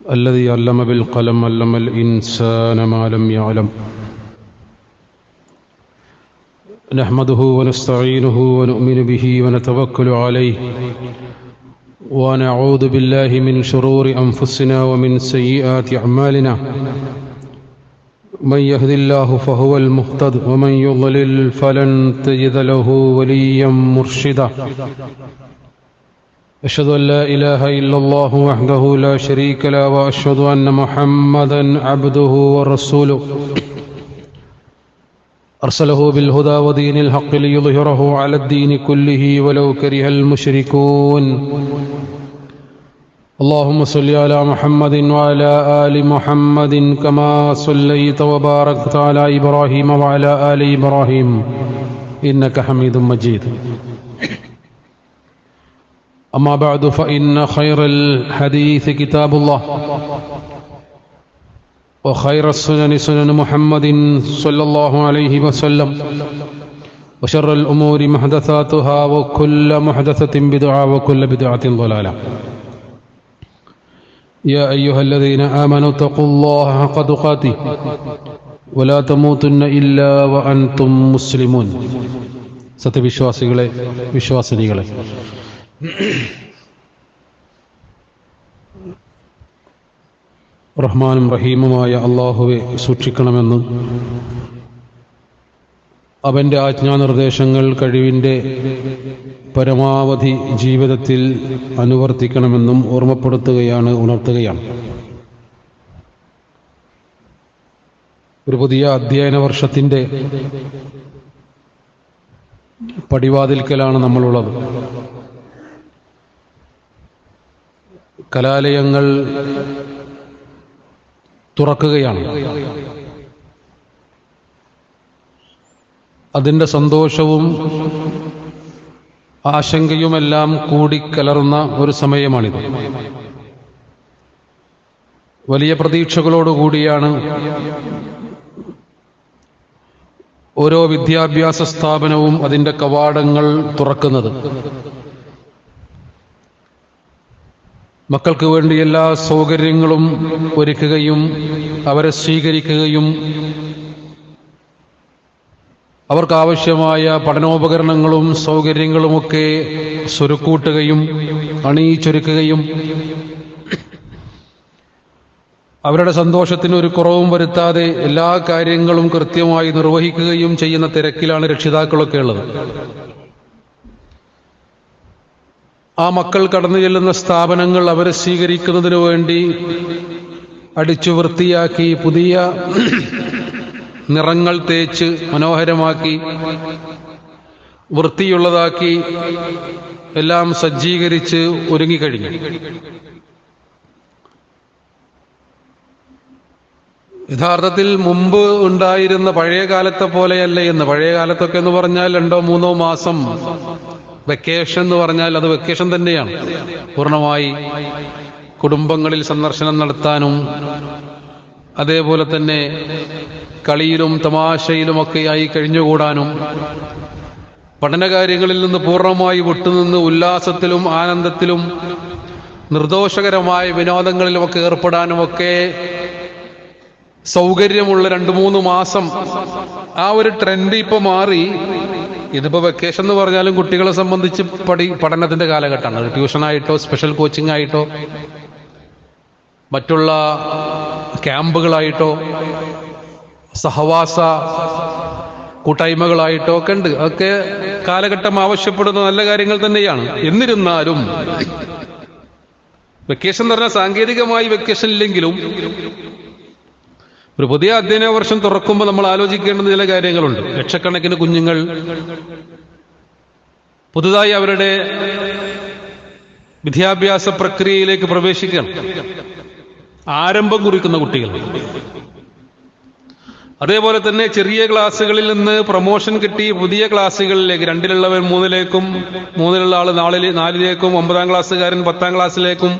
الذي علم بالقلم علم الإنسان ما لم يعلم. نحمده ونستعينه ونؤمن به ونتوكل عليه ونعوذ بالله من شرور أنفسنا ومن سيئات أعمالنا. من يهد الله فهو المهتد ومن يضلل فلن تجد له وليا مرشدا. أشهد أن لا إله إلا الله وحده لا شريك له وأشهد أن محمدا عبده ورسوله أرسله بالهدى ودين الحق ليظهره على الدين كله ولو كره المشركون. اللهم صل على محمد وعلى آل محمد كما صليت وباركت على إبراهيم وعلى آل إبراهيم إنك حميد مجيد. أما بعد فإن خير الحديث كتاب الله وخير السنن سنن محمد صلى الله عليه وسلم وشر الأمور محدثاتها وكل محدثة بدعة وكل بدعة ضلالة. يا أيها الذين آمنوا اتقوا الله حق تقاته ولا تموتن إلا وأنتم مسلمون. സത്യവിശ്വാസികളെ വിശ്വാസിനികളെ, റഹ്മാനും റഹീമുമായ അള്ളാഹുവെ സൂക്ഷിക്കണമെന്നും അവൻ്റെ ആജ്ഞാനിർദ്ദേശങ്ങൾ കഴിവിൻ്റെ പരമാവധി ജീവിതത്തിൽ അനുവർത്തിക്കണമെന്നും ഓർമ്മപ്പെടുത്തുകയാണ്, ഉണർത്തുകയാണ്. ഒരു പുതിയ അധ്യയന വർഷത്തിൻ്റെ പടിവാതിൽക്കലാണ് നമ്മളുള്ളത്. കലാലയങ്ങൾ തുറക്കുകയാണ്. അതിൻ്റെ സന്തോഷവും ആശങ്കയുമെല്ലാം കൂടിക്കലർന്ന ഒരു സമയമാണിത്. വലിയ പ്രതീക്ഷകളോടുകൂടിയാണ് ഓരോ വിദ്യാഭ്യാസ സ്ഥാപനവും അതിൻ്റെ കവാടങ്ങൾ തുറക്കുന്നത്. മക്കൾക്ക് വേണ്ടി എല്ലാ സൗകര്യങ്ങളും ഒരുക്കുകയും അവരെ സ്വീകരിക്കുകയും അവർക്കാവശ്യമായ പഠനോപകരണങ്ങളും സൗകര്യങ്ങളുമൊക്കെ സ്വരുക്കൂട്ടുകയും അണിയിച്ചൊരുക്കുകയും അവരുടെ സന്തോഷത്തിന് ഒരു കുറവും വരുത്താതെ എല്ലാ കാര്യങ്ങളും കൃത്യമായി നിർവഹിക്കുകയും ചെയ്യുന്ന തിരക്കിലാണ് രക്ഷിതാക്കളൊക്കെ ഉള്ളത്. ആ മക്കൾ കടന്നു ചെല്ലുന്ന സ്ഥാപനങ്ങൾ അവരെ സ്വീകരിക്കുന്നതിനു വേണ്ടി അടിച്ചു വൃത്തിയാക്കി പുതിയ നിറങ്ങൾ തേച്ച് മനോഹരമാക്കി വൃത്തിയുള്ളതാക്കി എല്ലാം സജ്ജീകരിച്ച് ഒരുങ്ങിക്കഴിഞ്ഞു. യഥാർത്ഥത്തിൽ മുമ്പ് ഉണ്ടായിരുന്ന പഴയ കാലത്തെ പോലെയല്ല എന്ന്. പഴയ കാലത്തൊക്കെ എന്ന് പറഞ്ഞാൽ 2-3 മാസം വെക്കേഷൻ എന്ന് പറഞ്ഞാൽ അത് വെക്കേഷൻ തന്നെയാണ്. പൂർണ്ണമായി കുടുംബങ്ങളിൽ സന്ദർശനം നടത്താനും അതേപോലെ തന്നെ കളിയിലും തമാശയിലുമൊക്കെയായി കഴിഞ്ഞുകൂടാനും പഠനകാര്യങ്ങളിൽ നിന്ന് പൂർണ്ണമായി വിട്ടുനിന്ന് ഉല്ലാസത്തിലും ആനന്ദത്തിലും നിർദോഷകരമായ വിനോദങ്ങളിലുമൊക്കെ ഏർപ്പെടാനുമൊക്കെ സൗകര്യമുള്ള 2-3 മാസം ആ ഒരു ട്രെൻഡ് ഇപ്പൊ മാറി. ഇതിപ്പോ വെക്കേഷൻ എന്ന് പറഞ്ഞാലും കുട്ടികളെ സംബന്ധിച്ച് പഠനത്തിന്റെ കാലഘട്ടമാണ്. ട്യൂഷനായിട്ടോ സ്പെഷ്യൽ കോച്ചിങ് ആയിട്ടോ മറ്റുള്ള ക്യാമ്പുകളായിട്ടോ സഹവാസ കൂട്ടായ്മകളായിട്ടോ ഒക്കെ ഉണ്ട്. അതൊക്കെ കാലഘട്ടം ആവശ്യപ്പെടുന്ന നല്ല കാര്യങ്ങൾ തന്നെയാണ്. എന്നിരുന്നാലും വെക്കേഷൻ എന്ന് പറഞ്ഞാൽ സാങ്കേതികമായി വെക്കേഷൻ ഇല്ലെങ്കിലും ഒരു പുതിയ അധ്യയന വർഷം തുറക്കുമ്പോൾ നമ്മൾ ആലോചിക്കേണ്ടുന്ന ചില കാര്യങ്ങളുണ്ട്. ലക്ഷക്കണക്കിന് കുഞ്ഞുങ്ങൾ പുതുതായി അവരുടെ വിദ്യാഭ്യാസ പ്രക്രിയയിലേക്ക് പ്രവേശിക്കണം. ആരംഭം കുറിക്കുന്ന കുട്ടികൾ. അതേപോലെ തന്നെ ചെറിയ ക്ലാസ്സുകളിൽ നിന്ന് പ്രൊമോഷൻ കിട്ടി പുതിയ ക്ലാസ്സുകളിലേക്ക് 2-ലുള്ളവർ 3-ലേക്കും 3-ലുള്ള ആള് 4-ലേക്കും 9-ാം ക്ലാസ്സുകാരൻ 10-ാം ക്ലാസ്സിലേക്കും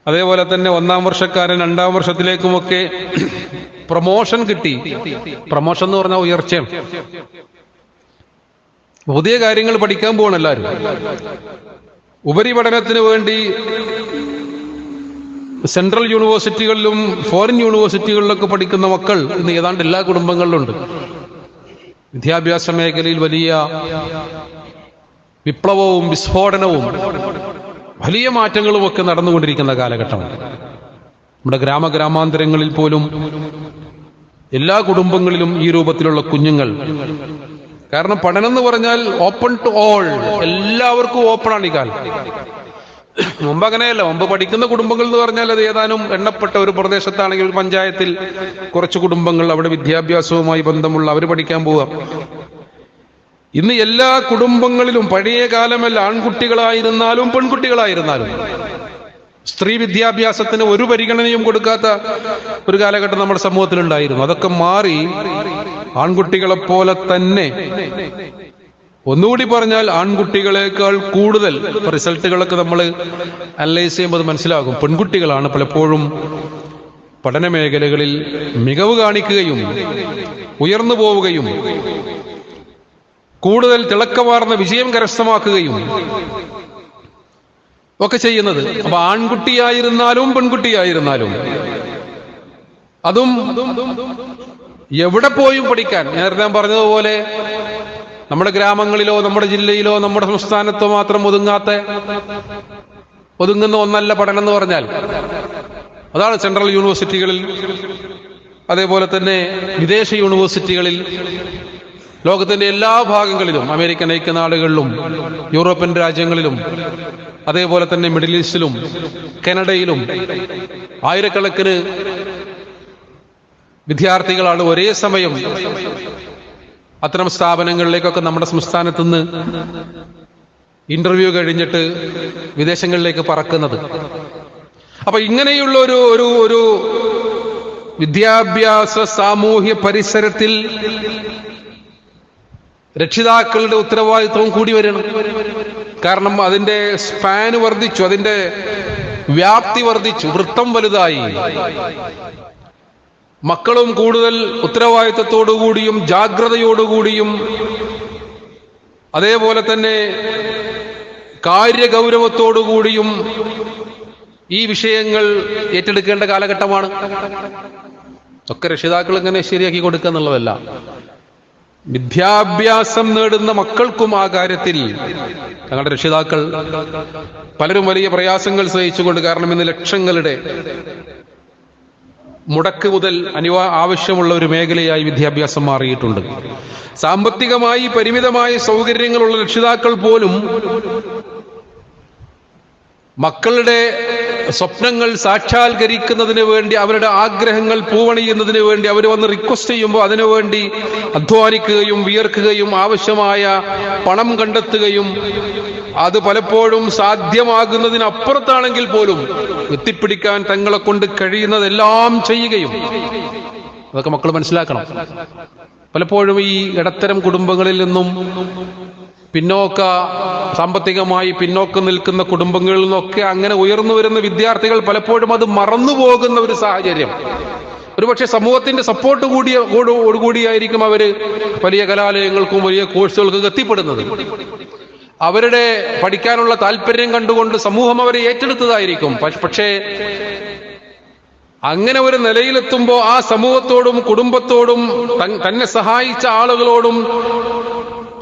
അതേപോലെ തന്നെ 1-ാം വർഷക്കാരൻ 2-ാം വർഷത്തിലേക്കുമൊക്കെ പ്രൊമോഷൻ കിട്ടി. പ്രൊമോഷൻ എന്ന് പറഞ്ഞാൽ ഉയർച്ചയാണ്. പുതിയ കാര്യങ്ങൾ പഠിക്കാൻ പോകണം എല്ലാവരും. ഉപരിപഠനത്തിന് വേണ്ടി സെൻട്രൽ യൂണിവേഴ്സിറ്റികളിലും ഫോറിൻ യൂണിവേഴ്സിറ്റികളിലൊക്കെ പഠിക്കുന്ന മക്കൾ ഇന്ന് ഏതാണ്ട് എല്ലാ കുടുംബങ്ങളിലുണ്ട്. വിദ്യാഭ്യാസ മേഖലയിൽ വലിയ വിപ്ലവവും വിസ്ഫോടനവും വലിയ മാറ്റങ്ങളും ഒക്കെ നടന്നുകൊണ്ടിരിക്കുന്ന കാലഘട്ടമാണ്. നമ്മുടെ ഗ്രാമാന്തരങ്ങളിൽ പോലും എല്ലാ കുടുംബങ്ങളിലും ഈ രൂപത്തിലുള്ള കുഞ്ഞുങ്ങൾ. കാരണം പഠനം എന്ന് പറഞ്ഞാൽ ഓപ്പൺ ടു ഓൾ, എല്ലാവർക്കും ഓപ്പണാണ് ഈ കാലം. മുമ്പ് അങ്ങനെയല്ല. മുമ്പ് പഠിക്കുന്ന കുടുംബങ്ങൾ എന്ന് പറഞ്ഞാൽ അത് ഏതാനും എണ്ണപ്പെട്ട ഒരു പ്രദേശത്താണെങ്കിൽ ഒരു പഞ്ചായത്തിൽ കുറച്ച് കുടുംബങ്ങൾ, അവിടെ വിദ്യാഭ്യാസവുമായി ബന്ധമുള്ള അവർ പഠിക്കാൻ പോവാം. ഇന്ന് എല്ലാ കുടുംബങ്ങളിലും പഴയ കാലമല്ല, ആൺകുട്ടികളായിരുന്നാലും പെൺകുട്ടികളായിരുന്നാലും സ്ത്രീ വിദ്യാഭ്യാസത്തിന് ഒരു പരിഗണനയും കൊടുക്കാത്ത ഒരു കാലഘട്ടം നമ്മുടെ സമൂഹത്തിലുണ്ടായിരുന്നു. അതൊക്കെ മാറി ആൺകുട്ടികളെപ്പോലെ തന്നെ, ഒന്നുകൂടി പറഞ്ഞാൽ ആൺകുട്ടികളെക്കാൾ കൂടുതൽ, റിസൾട്ടുകളൊക്കെ നമ്മൾ അനലൈസ് ചെയ്യുമ്പോൾ അത് മനസ്സിലാകും, പെൺകുട്ടികളാണ് പലപ്പോഴും പഠന മേഖലകളിൽ മികവ് കാണിക്കുകയും ഉയർന്നു പോവുകയും കൂടുതൽ തിളക്കമാർന്ന വിജയം കരസ്ഥമാക്കുകയും ഒക്കെ ചെയ്യുന്നത്. അപ്പൊ ആൺകുട്ടിയായിരുന്നാലും പെൺകുട്ടിയായിരുന്നാലും അതും എവിടെ പോയും പഠിക്കാൻ, നേരത്തെ ഞാൻ പറഞ്ഞതുപോലെ നമ്മുടെ ഗ്രാമങ്ങളിലോ നമ്മുടെ ജില്ലയിലോ നമ്മുടെ സംസ്ഥാനത്തോ മാത്രം ഒതുങ്ങുന്ന ഒന്നല്ല പഠനം എന്ന് പറഞ്ഞാൽ. അതാണ് സെൻട്രൽ യൂണിവേഴ്സിറ്റികളിൽ, അതേപോലെ തന്നെ വിദേശ യൂണിവേഴ്സിറ്റികളിൽ, ലോകത്തിന്റെ എല്ലാ ഭാഗങ്ങളിലും, അമേരിക്കൻ ഐക്യനാടുകളിലും യൂറോപ്യൻ രാജ്യങ്ങളിലും അതേപോലെ തന്നെ മിഡിൽ ഈസ്റ്റിലും കാനഡയിലും ആയിരക്കണക്കിന് വിദ്യാർത്ഥികളാണ് ഒരേ സമയം അത്തരം സ്ഥാപനങ്ങളിലേക്കൊക്കെ നമ്മുടെ സംസ്ഥാനത്ത് നിന്ന് ഇന്റർവ്യൂ കഴിഞ്ഞിട്ട് വിദേശങ്ങളിലേക്ക് പറക്കുന്നത്. അപ്പൊ ഇങ്ങനെയുള്ള ഒരു വിദ്യാഭ്യാസ സാമൂഹ്യ പരിസരത്തിൽ രക്ഷിതാക്കളുടെ ഉത്തരവാദിത്വം കൂടി വരണം. കാരണം അതിന്റെ സ്പാന് വർദ്ധിച്ചു, അതിന്റെ വ്യാപ്തി വർദ്ധിച്ചു, വൃത്തം വലുതായി. മക്കളും കൂടുതൽ ഉത്തരവാദിത്വത്തോടുകൂടിയും ജാഗ്രതയോടുകൂടിയും അതേപോലെ തന്നെ കാര്യഗൗരവത്തോടുകൂടിയും ഈ വിഷയങ്ങൾ ഏറ്റെടുക്കേണ്ട കാലഘട്ടമാണ്. ഒക്കെ രക്ഷിതാക്കൾ ഇങ്ങനെ ശരിയാക്കി കൊടുക്കുക എന്നുള്ളതല്ല. വിദ്യാഭ്യാസം നേടുന്ന മക്കൾക്കും ആ കാര്യത്തിൽ തങ്ങളുടെ രക്ഷിതാക്കൾ പലരും വലിയ പ്രയാസങ്ങൾ സഹിച്ചുകൊണ്ട്, കാരണം ഇന്ന് ലക്ഷങ്ങളുടെ മുടക്ക് മുതൽ ആവശ്യമുള്ള ഒരു മേഖലയായി വിദ്യാഭ്യാസം മാറിയിട്ടുണ്ട്. സാമ്പത്തികമായി പരിമിതമായ സൗകര്യങ്ങളുള്ള രക്ഷിതാക്കൾ പോലും മക്കളുടെ സ്വപ്നങ്ങൾ സാക്ഷാത്കരിക്കുന്നതിന് വേണ്ടി, അവരുടെ ആഗ്രഹങ്ങൾ പൂവണിയുന്നതിന് വേണ്ടി അവർ വന്ന് റിക്വസ്റ്റ് ചെയ്യുമ്പോൾ അതിനുവേണ്ടി അധ്വാനിക്കുകയും വിയർക്കുകയും ആവശ്യമായ പണം കണ്ടെത്തുകയും അത് പലപ്പോഴും സാധ്യമാകുന്നതിനപ്പുറത്താണെങ്കിൽ പോലും എത്തിപ്പിടിക്കാൻ തങ്ങളെ കൊണ്ട് കഴിയുന്നതെല്ലാം ചെയ്യുകയും, അതൊക്കെ മക്കൾ മനസ്സിലാക്കണം. പലപ്പോഴും ഈ ഇടത്തരം കുടുംബങ്ങളിൽ നിന്നും സാമ്പത്തികമായി പിന്നോക്കം നിൽക്കുന്ന കുടുംബങ്ങളിൽ നിന്നൊക്കെ അങ്ങനെ ഉയർന്നു വരുന്ന വിദ്യാർത്ഥികൾ പലപ്പോഴും അത് മറന്നുപോകുന്ന ഒരു സാഹചര്യം. ഒരുപക്ഷെ സമൂഹത്തിന്റെ സപ്പോർട്ട് കൂടിയായിരിക്കും അവര് വലിയ കലാലയങ്ങൾക്കും വലിയ കോഴ്സുകൾക്കും എത്തിപ്പെടുന്നത്. അവരുടെ പഠിക്കാനുള്ള താല്പര്യം കണ്ടുകൊണ്ട് സമൂഹം അവരെ ഏറ്റെടുത്തതായിരിക്കും. പക്ഷേ അങ്ങനെ ഒരു നിലയിലെത്തുമ്പോൾ ആ സമൂഹത്തോടും കുടുംബത്തോടും തന്നെ സഹായിച്ച ആളുകളോടും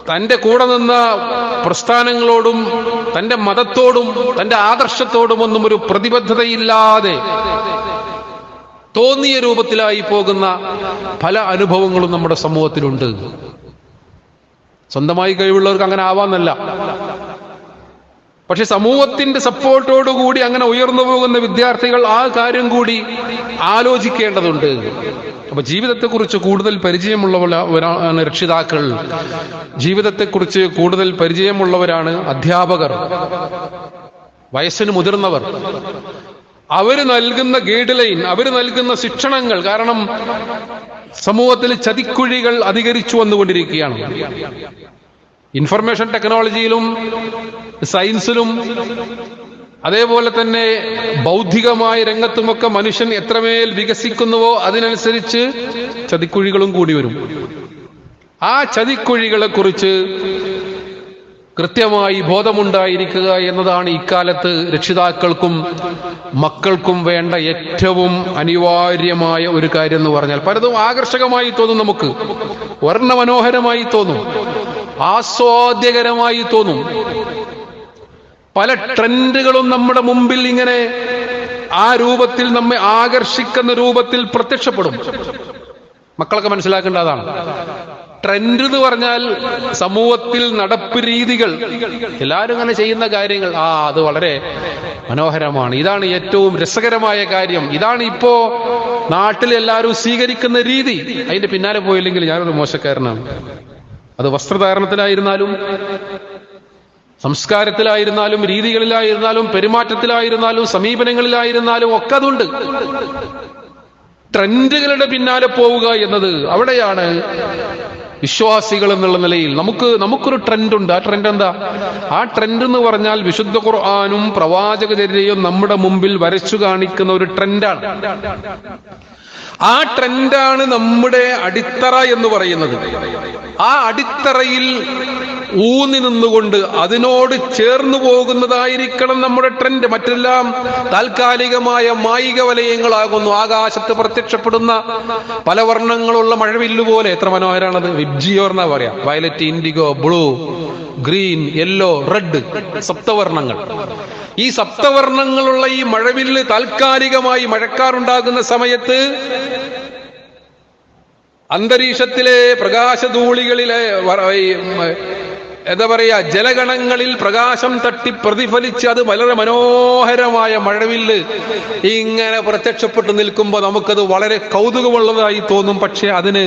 തന്റെ കൂടെ നിന്ന പ്രസ്ഥാനങ്ങളോടും തന്റെ മതത്തോടും തന്റെ ആദർശത്തോടും ഒന്നും ഒരു പ്രതിബദ്ധതയില്ലാതെ തോന്നിയ രൂപത്തിലായി പോകുന്ന പല അനുഭവങ്ങളും നമ്മുടെ സമൂഹത്തിലുണ്ട്. സ്വന്തമായി കഴിവുള്ളവർക്ക് അങ്ങനെ ആവാന്നല്ല, പക്ഷെ സമൂഹത്തിന്റെ സപ്പോർട്ടോടുകൂടി അങ്ങനെ ഉയർന്നു പോകുന്ന വിദ്യാർത്ഥികൾ ആ കാര്യം കൂടി ആലോചിക്കേണ്ടതുണ്ട്. അപ്പൊ ജീവിതത്തെക്കുറിച്ച് കൂടുതൽ പരിചയമുള്ളവരാണ് രക്ഷിതാക്കൾ, ജീവിതത്തെക്കുറിച്ച് കൂടുതൽ പരിചയമുള്ളവരാണ് അധ്യാപകർ, വയസ്സിന് മുതിർന്നവർ. അവര് നൽകുന്ന ഗൈഡ് ലൈൻ, അവര് നൽകുന്ന ശിക്ഷണങ്ങൾ. കാരണം സമൂഹത്തിൽ ചതിക്കുഴികൾ അധികരിച്ചു വന്നുകൊണ്ടിരിക്കുകയാണ്. ഇൻഫർമേഷൻ ടെക്നോളജിയിലും സയൻസിലും അതേപോലെ തന്നെ ബൗദ്ധികമായ രംഗത്തുമൊക്കെ മനുഷ്യൻ എത്രമേൽ വികസിക്കുന്നുവോ അതിനനുസരിച്ച് ചതിക്കുഴികളും കൂടി വരും. ആ ചതിക്കുഴികളെ കുറിച്ച് കൃത്യമായി ബോധമുണ്ടായിരിക്കുക എന്നതാണ് ഇക്കാലത്ത് രക്ഷിതാക്കൾക്കും മക്കൾക്കും വേണ്ട ഏറ്റവും അനിവാര്യമായ ഒരു കാര്യം എന്ന് പറഞ്ഞാൽ. പലതും ആകർഷകമായി തോന്നും, നമുക്ക് വർണ്ണമനോഹരമായി തോന്നും, ആസ്വാദ്യകരമായി തോന്നും. പല ട്രെൻഡുകളും നമ്മുടെ മുമ്പിൽ ഇങ്ങനെ ആ രൂപത്തിൽ നമ്മെ ആകർഷിക്കുന്ന രൂപത്തിൽ പ്രത്യക്ഷപ്പെടും. മക്കളൊക്കെ മനസ്സിലാക്കേണ്ട അതാണ്. ട്രെൻഡ് എന്ന് പറഞ്ഞാൽ സമൂഹത്തിൽ നടപ്പ് രീതികൾ, എല്ലാവരും ഇങ്ങനെ ചെയ്യുന്ന കാര്യങ്ങൾ. അത് വളരെ മനോഹരമാണ്, ഇതാണ് ഏറ്റവും രസകരമായ കാര്യം, ഇതാണ് ഇപ്പോ നാട്ടിൽ എല്ലാവരും സ്വീകരിക്കുന്ന രീതി. അതിന്റെ പിന്നാലെ പോയില്ലെങ്കിൽ ഞാനൊരു മോശക്കാരനാണ്. അത് വസ്ത്രധാരണത്തിലായിരുന്നാലും, സംസ്കാരത്തിലായിരുന്നാലും, രീതികളിലായിരുന്നാലും, പെരുമാറ്റത്തിലായിരുന്നാലും, സമീപനങ്ങളിലായിരുന്നാലും ഒക്കെ അതുണ്ട്. ട്രെൻഡുകളുടെ പിന്നാലെ പോവുക എന്നത്, അവിടെയാണ് വിശ്വാസികൾ എന്നുള്ള നിലയിൽ നമുക്കൊരു ട്രെൻഡ് ഉണ്ട്. ആ ട്രെൻഡ് എന്താ? ആ ട്രെൻഡ് എന്ന് പറഞ്ഞാൽ വിശുദ്ധ ഖുർആനും പ്രവാചകചര്യയും നമ്മുടെ മുമ്പിൽ വരച്ചു കാണിക്കുന്ന ഒരു ട്രെൻഡാണ്. ആ ട്രെൻഡാണ് നമ്മുടെ അടിത്തറ എന്ന് പറയുന്നത്. ആ അടിത്തറയിൽ ഊന്നി നിന്നുകൊണ്ട് അതിനോട് ചേർന്നു പോകുന്നതായിരിക്കണം നമ്മുടെ ട്രെൻഡ്. മറ്റെല്ലാം താൽക്കാലികമായ മായിക വലയങ്ങളാകുന്നു. ആകാശത്ത് പ്രത്യക്ഷപ്പെടുന്ന പല വർണ്ണങ്ങളുള്ള മഴവില്ല് പോലെ, എത്ര മനോഹരാണത്. വിബ്ജിയോ എന്നാ പറയാ, violet, indigo, blue, green, yellow, red, സപ്തവർണ്ണങ്ങൾ. ഈ സപ്തവർണ്ണങ്ങളുള്ള ഈ മഴവില്ല് താൽക്കാലികമായി മഴക്കാറുണ്ടാകുന്ന സമയത്ത് അന്തരീക്ഷത്തിലെ പ്രകാശധൂളികളിലെ എന്താ പറയാ, ജലഗണങ്ങളിൽ പ്രകാശം തട്ടി പ്രതിഫലിച്ച് അത് വളരെ മനോഹരമായ മഴവില്ല് ഇങ്ങനെ പ്രത്യക്ഷപ്പെട്ടു നിൽക്കുമ്പോൾ നമുക്കത് വളരെ കൗതുകമുള്ളതായി തോന്നും. പക്ഷെ അതിന്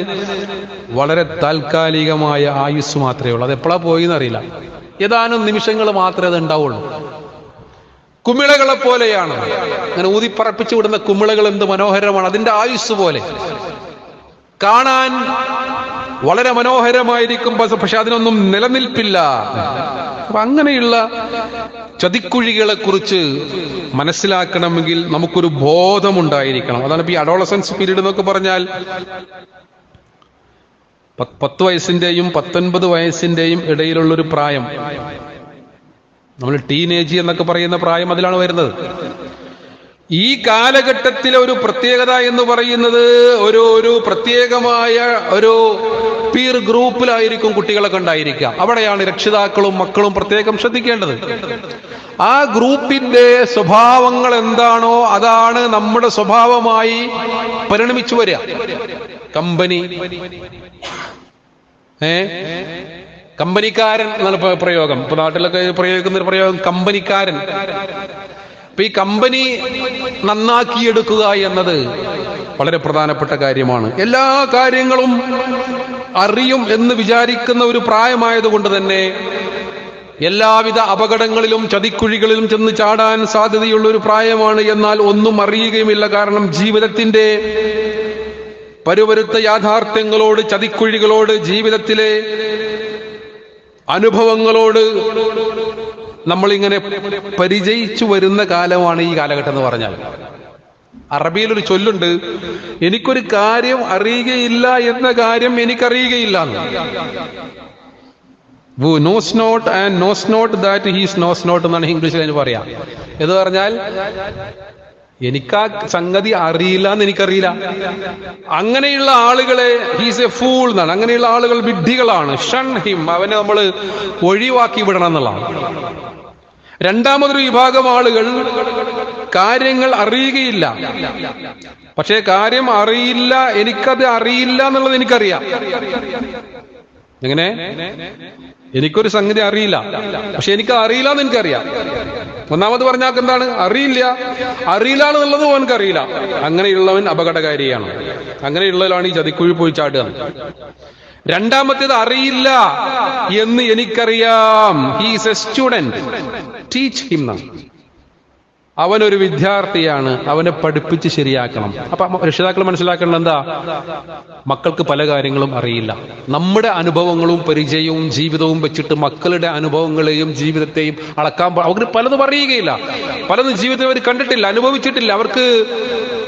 വളരെ താൽക്കാലികമായ ആയുസ് മാത്രമേ ഉള്ളൂ. അത് എപ്പോഴാ പോയിന്നറിയില്ല, ഏതാനും നിമിഷങ്ങൾ മാത്രമേ അത് ഉണ്ടാവുള്ളൂ. കുമിളകളെ പോലെയാണ്, അങ്ങനെ ഊതിപ്പറപ്പിച്ചു വിടുന്ന കുമിളകൾ എന്ത് മനോഹരമാണ്. അതിന്റെ ആയുസ് പോലെ കാണാൻ വളരെ മനോഹരമായിരിക്കും, പക്ഷെ അതിനൊന്നും നിലനിൽപ്പില്ല. അപ്പൊ അങ്ങനെയുള്ള ചതിക്കുഴികളെ കുറിച്ച് മനസ്സിലാക്കണമെങ്കിൽ നമുക്കൊരു ബോധമുണ്ടായിരിക്കണം. അതാണ് ഇപ്പൊ ഈ അഡോളസൻസ് പീരീഡ് എന്നൊക്കെ പറഞ്ഞാൽ 10 വയസ്സിന്റെയും 19 വയസ്സിന്റെയും ഇടയിലുള്ളൊരു പ്രായം. നമ്മൾ ടീനേജ് എന്നൊക്കെ പറയുന്ന പ്രായം അതിലാണ് വരുന്നത്. ഈ കാലഘട്ടത്തിലെ ഒരു പ്രത്യേകത എന്ന് പറയുന്നത് ഒരു പ്രത്യേകമായ ഒരു പീർ ഗ്രൂപ്പിലായിരിക്കും കുട്ടികളൊക്കെ ഉണ്ടായിരിക്കുക. അവിടെയാണ് രക്ഷിതാക്കളും മക്കളും പ്രത്യേകം ശ്രദ്ധിക്കേണ്ടത്. ആ ഗ്രൂപ്പിന്റെ സ്വഭാവങ്ങൾ എന്താണോ അതാണ് നമ്മുടെ സ്വഭാവമായി പരിണമിച്ചു വരിക. കമ്പനി, കമ്പനിക്കാരൻ എന്നാണ് പ്രയോഗം. ഇപ്പൊ നാട്ടിലൊക്കെ പ്രയോഗിക്കുന്ന ഒരു പ്രയോഗം കമ്പനിക്കാരൻ. അപ്പൊ ഈ കമ്പനി നന്നാക്കിയെടുക്കുക എന്നത് വളരെ പ്രധാനപ്പെട്ട കാര്യമാണ്. എല്ലാ കാര്യങ്ങളും അറിയും എന്ന് വിചാരിക്കുന്ന ഒരു പ്രായമായതുകൊണ്ട് തന്നെ എല്ലാവിധ അപകടങ്ങളിലും ചതിക്കുഴികളിലും ചെന്ന് ചാടാൻ സാധ്യതയുള്ള ഒരു പ്രായമാണ്. എന്നാൽ ഒന്നും അറിയുകയുമില്ല. കാരണം ജീവിതത്തിന്റെ പരുപരുത്ത യാഥാർത്ഥ്യങ്ങളോട്, ചതിക്കുഴികളോട്, ജീവിതത്തിലെ അനുഭവങ്ങളോട് നമ്മളിങ്ങനെ പരിചയിച്ചു വരുന്ന കാലമാണ് ഈ കാലഘട്ടം എന്ന് പറഞ്ഞാൽ. അറബിയിലൊരു ചൊല്ലുണ്ട്, എനിക്കൊരു കാര്യം അറിയുകയില്ല എന്ന കാര്യം എനിക്കറിയുകയില്ല. Who knows not and knows not that he knows not എന്നാണ് ഇംഗ്ലീഷിൽ അതിന് പറയാം. എന്ന് പറഞ്ഞാൽ എനിക്കാ സംഗതി അറിയില്ല എന്ന് എനിക്കറിയില്ല. അങ്ങനെയുള്ള ആളുകളെ ഹീസ് എ ഫൂൾ എന്നാണ്. അങ്ങനെയുള്ള ആളുകൾ വിഡ്ഢികളാണ്. ഷൻ ഹിം, അവനെ നമ്മൾ ഒഴിവാക്കി വിടണം എന്നുള്ളതാണ്. രണ്ടാമതൊരു വിഭാഗം ആളുകൾ കാര്യങ്ങൾ അറിയുകയില്ല, പക്ഷേ കാര്യം അറിയില്ല, എനിക്കത് അറിയില്ല എന്നുള്ളത് എനിക്കറിയാം. എങ്ങനെ? എനിക്കൊരു സംഗതി അറിയില്ല, പക്ഷെ എനിക്ക് അറിയില്ല എന്ന് എനിക്കറിയാം. ഒന്നാമത് പറഞ്ഞാൽ എന്താണ്? അറിയില്ല എന്നുള്ളത് അവനക്കറിയില്ല. അങ്ങനെയുള്ളവൻ അപകടകാരിയാണ്. അങ്ങനെയുള്ളവരാണ് ഈ ചതിക്കുഴി പോയി ചാടുക. രണ്ടാമത്തേത് അറിയില്ല എന്ന് എനിക്കറിയാം. He is A student, teach him. അവനൊരു വിദ്യാർത്ഥിയാണ്, അവനെ പഠിപ്പിച്ച് ശരിയാക്കണം. അപ്പൊ രക്ഷിതാക്കൾ മനസ്സിലാക്കേണ്ടത് എന്താ? മക്കൾക്ക് പല കാര്യങ്ങളും അറിയില്ല. നമ്മുടെ അനുഭവങ്ങളും പരിചയവും ജീവിതവും വെച്ചിട്ട് മക്കളുടെ അനുഭവങ്ങളെയും ജീവിതത്തെയും അളക്കാൻ അവർക്ക് പലതും അറിയുകയില്ല. പലതും ജീവിതത്തിൽ അവർ കണ്ടിട്ടില്ല, അനുഭവിച്ചിട്ടില്ല. അവർക്ക്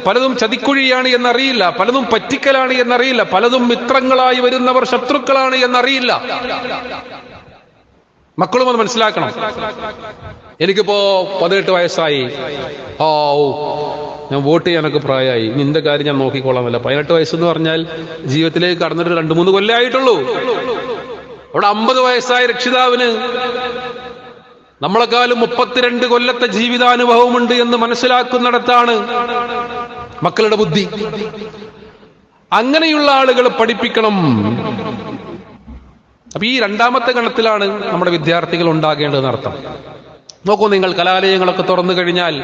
പലതും ചതിക്കുഴിയാണ് എന്നറിയില്ല, പലതും പറ്റിക്കലാണ് എന്നറിയില്ല, പലതും മിത്രങ്ങളായി വരുന്നവർ ശത്രുക്കളാണ് എന്നറിയില്ല. മക്കളും അത് മനസ്സിലാക്കണം. എനിക്കിപ്പോ 18 വയസ്സായി, ഞാൻ വോട്ട് ചെയ്യാനൊക്കെ പ്രായമായി, നിന്റെ കാര്യം ഞാൻ നോക്കിക്കോളാമല്ല. 18 വയസ്സെന്ന് പറഞ്ഞാൽ ജീവിതത്തിലേക്ക് കടന്നിട്ട് 2-3 കൊല്ലം ആയിട്ടുള്ളൂ. അവിടെ 50 വയസ്സായ രക്ഷിതാവിന് നമ്മളെക്കാളും 32 കൊല്ലത്തെ ജീവിതാനുഭവമുണ്ട് എന്ന് മനസ്സിലാക്കുന്നിടത്താണ് മക്കളുടെ ബുദ്ധി. അങ്ങനെയുള്ള ആളുകൾ പഠിപ്പിക്കണം. അപ്പൊ ഈ രണ്ടാമത്തെ ഗണത്തിലാണ് നമ്മുടെ വിദ്യാർത്ഥികൾ ഉണ്ടാകേണ്ടതെന്ന് അർത്ഥം. നോക്കൂ നിങ്ങൾ, കലാലയങ്ങളൊക്കെ തുറന്നു കഴിഞ്ഞാൽ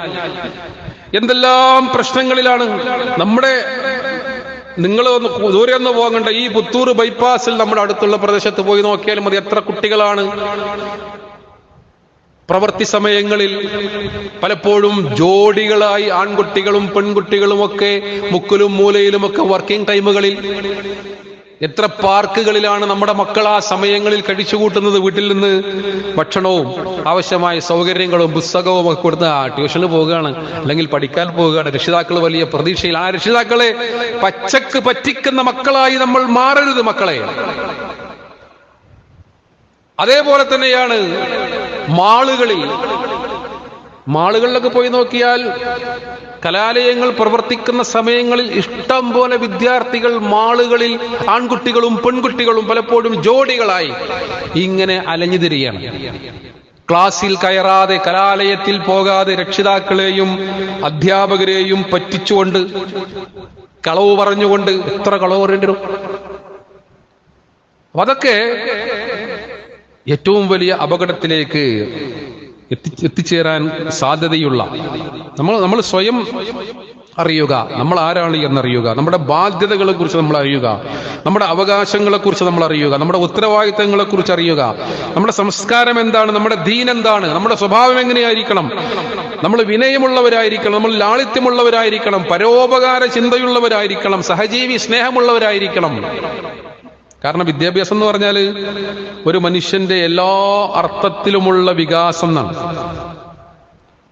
എന്തെല്ലാം പ്രശ്നങ്ങളിലാണ് നിങ്ങൾ ദൂരെ ഒന്ന് പോകണ്ട, ഈ പുത്തൂർ ബൈപ്പാസിൽ നമ്മുടെ അടുത്തുള്ള പ്രദേശത്ത് പോയി നോക്കിയാൽ മതി, എത്ര കുട്ടികളാണ് പ്രവൃത്തി സമയങ്ങളിൽ പലപ്പോഴും ജോഡികളായി ആൺകുട്ടികളും പെൺകുട്ടികളും ഒക്കെ മുക്കിലും മൂലയിലുമൊക്കെ വർക്കിംഗ് ടൈമുകളിൽ. എത്ര പാർക്കുകളിലാണ് നമ്മുടെ മക്കൾ ആ സമയങ്ങളിൽ കഴിച്ചുകൂട്ടുന്നത്. വീട്ടിൽ നിന്ന് ഭക്ഷണവും ആവശ്യമായ സൗകര്യങ്ങളും പുസ്തകവും ഒക്കെ കൊടുത്ത് ട്യൂഷന് പോവുകയാണ്, അല്ലെങ്കിൽ പഠിക്കാൻ പോവുകയാണ്. രക്ഷിതാക്കൾ വലിയ പ്രതീക്ഷയിൽ. ആ രക്ഷിതാക്കളെ പച്ചക്ക് പറ്റിക്കുന്ന മക്കളായി നമ്മൾ മാറരുത് മക്കളെ. അതേപോലെ തന്നെയാണ് മാളുകളിലൊക്കെ പോയി നോക്കിയാൽ കലാലയങ്ങൾ പ്രവർത്തിക്കുന്ന സമയങ്ങളിൽ ഇഷ്ടം പോലെ വിദ്യാർത്ഥികൾ മാളുകളിൽ ആൺകുട്ടികളും പെൺകുട്ടികളും പലപ്പോഴും ജോഡികളായി ഇങ്ങനെ അലഞ്ഞു തിരിയാണ്. ക്ലാസ്സിൽ കയറാതെ, കലാലയത്തിൽ പോകാതെ, രക്ഷിതാക്കളെയും അധ്യാപകരെയും പറ്റിച്ചുകൊണ്ട്, കളവ് പറഞ്ഞുകൊണ്ട്. എത്ര കളവ് പറയേണ്ടി വരും? അതൊക്കെ ഏറ്റവും വലിയ അപകടത്തിലേക്ക് എത്തിച്ചേരാൻ സാധ്യതയുള്ള. നമ്മൾ സ്വയം അറിയുക, നമ്മൾ ആരാണ് എന്നറിയുക, നമ്മുടെ ബാധ്യതകളെ കുറിച്ച് നമ്മൾ അറിയുക, നമ്മുടെ അവകാശങ്ങളെ കുറിച്ച് നമ്മൾ അറിയുക, നമ്മുടെ ഉത്തരവാദിത്തങ്ങളെ കുറിച്ച് അറിയുക, നമ്മുടെ സംസ്കാരം എന്താണ്, നമ്മുടെ ദീൻ എന്താണ്, നമ്മുടെ സ്വഭാവം എങ്ങനെയായിരിക്കണം, നമ്മൾ വിനയമുള്ളവരായിരിക്കണം, നമ്മൾ ലാളിത്യമുള്ളവരായിരിക്കണം, പരോപകാര ചിന്തയുള്ളവരായിരിക്കണം, സഹജീവി സ്നേഹമുള്ളവരായിരിക്കണം. കാരണം വിദ്യാഭ്യാസം എന്ന് പറഞ്ഞാൽ ഒരു മനുഷ്യന്റെ എല്ലാ അർത്ഥത്തിലുമുള്ള വികാസം എന്നാണ്.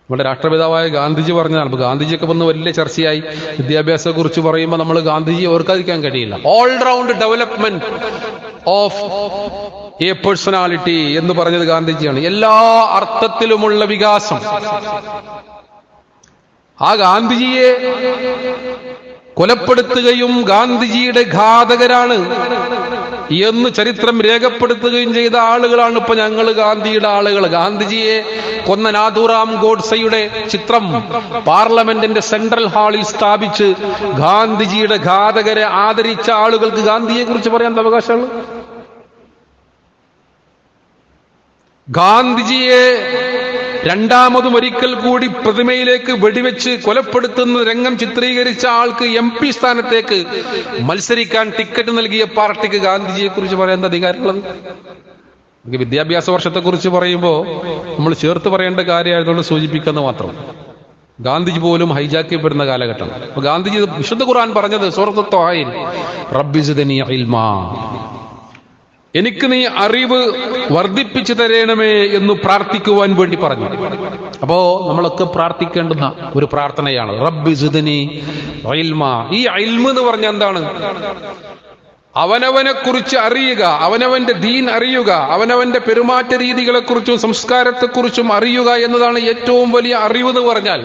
നമ്മുടെ രാഷ്ട്രപിതാവായ ഗാന്ധിജി പറഞ്ഞതാണ്. അപ്പൊ ഗാന്ധിജിയൊക്കെ വന്ന് വലിയ ചർച്ചയായി. വിദ്യാഭ്യാസത്തെ കുറിച്ച് പറയുമ്പോൾ നമ്മൾ ഗാന്ധിജി ഓർക്കാതിരിക്കാൻ കഴിയില്ല. All round development of A personality എന്ന് പറഞ്ഞത് ഗാന്ധിജിയാണ്. എല്ലാ അർത്ഥത്തിലുമുള്ള വികാസം. ആ ഗാന്ധിജിയെ കൊലപ്പെടുത്തുകയും ഗാന്ധിജിയുടെ ഘാതകരാണ് എന്ന് ചരിത്രം രേഖപ്പെടുത്തുകയും ചെയ്ത ആളുകളാണ് ഇപ്പൊ ഞങ്ങൾ ഗാന്ധിയുടെ ആളുകൾ. ഗാന്ധിജിയെ കൊന്ന നാഥുറാം ഗോഡ്സെയുടെ ചിത്രം പാർലമെന്റിന്റെ സെൻട്രൽ ഹാളിൽ സ്ഥാപിച്ച് ഗാന്ധിജിയുടെ ഘാതകരെ ആദരിച്ച ആളുകൾക്ക് ഗാന്ധിയെ കുറിച്ച് പറയാൻ അവകാശമുള്ളൂ? ഗാന്ധിജിയെ രണ്ടാമതും ഒരിക്കൽ കൂടി പ്രതിമയിലേക്ക് വെടിവെച്ച് കൊലപ്പെടുത്തുന്ന രംഗം ചിത്രീകരിച്ച ആൾക്ക് MP സ്ഥാനത്തേക്ക് മത്സരിക്കാൻ ടിക്കറ്റ് നൽകിയ പാർട്ടിക്ക് ഗാന്ധിജിയെ കുറിച്ച് പറയാൻ അധികാരമുള്ളത്? വിദ്യാഭ്യാസ വർഷത്തെ കുറിച്ച് പറയുമ്പോൾ നമ്മൾ ചേർത്ത് പറയേണ്ട കാര്യമായതുകൊണ്ട് സൂചിപ്പിക്കുന്ന മാത്രം. ഗാന്ധിജി പോലും ഹൈജാക്ക് ചെയ്യപ്പെടുന്ന കാലഘട്ടം. അപ്പൊ ഗാന്ധിജി വിശുദ്ധ ഖുർആൻ പറഞ്ഞത് സൂറത്ത് ത്വാഹയിൽ റബ്ബി സിദ്നി ഇൽമാ, എനിക്ക് നീ അറിവ് വർദ്ധിപ്പിച്ചു തരണമേ എന്ന് പ്രാർത്ഥിക്കുവാൻ വേണ്ടി പറഞ്ഞു. അപ്പോ നമ്മളൊക്കെ പ്രാർത്ഥിക്കേണ്ടുന്ന ഒരു പ്രാർത്ഥനയാണ് റബ്ബി സിദ്നി ഇൽമാ. ഈ ഇൽമ് എന്ന് പറഞ്ഞാൽ എന്താണ്? അവനവനെ കുറിച്ച് അറിയുക, അവനവന്റെ ദീൻ അറിയുക, അവനവന്റെ പെരുമാറ്റ രീതികളെ കുറിച്ചും സംസ്കാരത്തെക്കുറിച്ചും അറിയുക എന്നതാണ് ഏറ്റവും വലിയ അറിവ് എന്ന് പറഞ്ഞാൽ.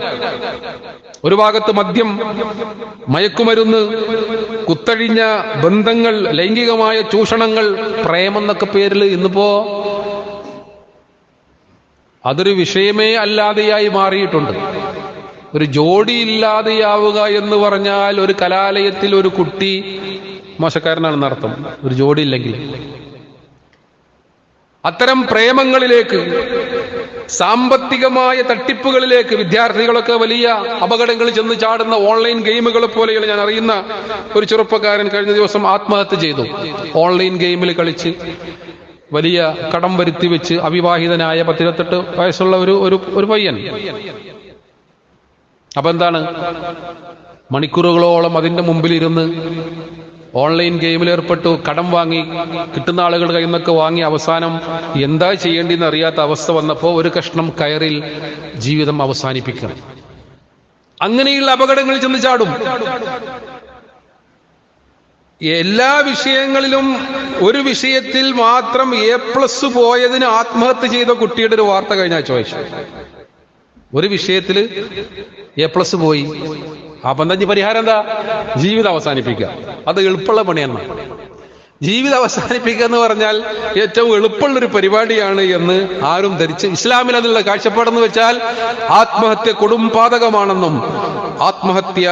ഒരു ഭാഗത്ത് മദ്യം, മയക്കുമരുന്ന്, കുത്തഴിഞ്ഞ ബന്ധങ്ങൾ, ലൈംഗികമായ ചൂഷണങ്ങൾ, പ്രേമെന്നൊക്കെ പേരിൽ ഇന്നിപ്പോ അതൊരു വിഷയമേ അല്ലാതെയായി മാറിയിട്ടുണ്ട്. ഒരു ജോഡി ഇല്ലാതെയാവുക എന്ന് പറഞ്ഞാൽ ഒരു കലാലയത്തിൽ ഒരു കുട്ടി മോശക്കാരനാണെന്ന് അർത്ഥം, ഒരു ജോഡി ഇല്ലെങ്കിൽ. അത്തരം പ്രേമങ്ങളിലേക്ക്, സാമ്പത്തികമായ തട്ടിപ്പുകളിലേക്ക് വിദ്യാർത്ഥികളൊക്കെ വലിയ അപകടങ്ങളിൽ ചെന്ന് ചാടുന്ന ഓൺലൈൻ ഗെയിമുകളെ പോലെയുള്ള. ഞാൻ അറിയുന്ന ഒരു ചെറുപ്പക്കാരൻ കഴിഞ്ഞ ദിവസം ആത്മഹത്യ ചെയ്തു. ഓൺലൈൻ ഗെയിമിൽ കളിച്ച് വലിയ കടം വരുത്തി വെച്ച് അവിവാഹിതനായ 18 വയസ്സുള്ള ഒരു പയ്യൻ. അപ്പൊ എന്താണ്, മണിക്കൂറുകളോളം അതിന്റെ മുമ്പിൽ ഇരുന്ന് ഓൺലൈൻ ഗെയിമിൽ ഏർപ്പെട്ടു, കടം വാങ്ങി, കിട്ടുന്ന ആളുകളുടെ കയ്യിൽ നിന്നൊക്കെ വാങ്ങി, അവസാനം എന്താ ചെയ്യേണ്ടെന്ന് അറിയാത്ത അവസ്ഥ വന്നപ്പോൾ ഒരു കഷ്ണം കയറിൽ ജീവിതം അവസാനിപ്പിക്കണം. അങ്ങനെയുള്ള അപകടങ്ങളിൽ ചെന്ന് ചാടും. എല്ലാ വിഷയങ്ങളിലും ഒരു വിഷയത്തിൽ മാത്രം A+ പോയതിന് ആത്മഹത്യ ചെയ്ത കുട്ടിയുടെ ഒരു വാർത്ത കഴിഞ്ഞാൽ ചോദിച്ചു. ഒരു വിഷയത്തിൽ A+ പോയി, അപ്പൊ എന്താ പരിഹാരം? എന്താ? ജീവിതം അവസാനിപ്പിക്കുക. അത് എളുപ്പമുള്ള പണിയാണ്. ജീവിതം അവസാനിപ്പിക്കുക എന്ന് പറഞ്ഞാൽ ഏറ്റവും എളുപ്പമുള്ളൊരു പരിപാടിയാണ് എന്ന് ആരും ധരിച്ച്, ഇസ്ലാമിൽ അതിനുള്ള കാഴ്ചപ്പാടെന്ന് വെച്ചാൽ ആത്മഹത്യ കൊടുംപാതകമാണെന്നും ആത്മഹത്യ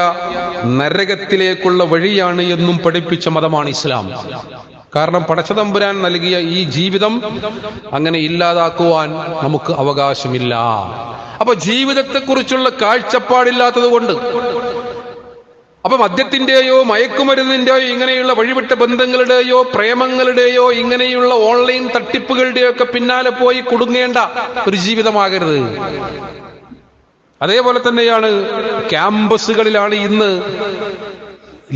നരകത്തിലേക്കുള്ള വഴിയാണ് എന്നും പഠിപ്പിച്ച മതമാണ് ഇസ്ലാം. കാരണം പടച്ചതമ്പുരാൻ നൽകിയ ഈ ജീവിതം അങ്ങനെ ഇല്ലാതാക്കുവാൻ നമുക്ക് അവകാശമില്ല. അപ്പൊ ജീവിതത്തെക്കുറിച്ചുള്ള കാഴ്ചപ്പാടില്ലാത്തത് കൊണ്ട്, അപ്പൊ മദ്യത്തിന്റെയോ മയക്കുമരുന്നിന്റെയോ ഇങ്ങനെയുള്ള വഴിവിട്ട ബന്ധങ്ങളുടെയോ പ്രേമങ്ങളുടെയോ ഇങ്ങനെയുള്ള ഓൺലൈൻ തട്ടിപ്പുകളുടെയോ ഒക്കെ പിന്നാലെ പോയി കുടുങ്ങേണ്ട ഒരു ജീവിതമാകരുത്. അതേപോലെ തന്നെയാണ് ക്യാമ്പസുകളിലാണ് ഇന്ന്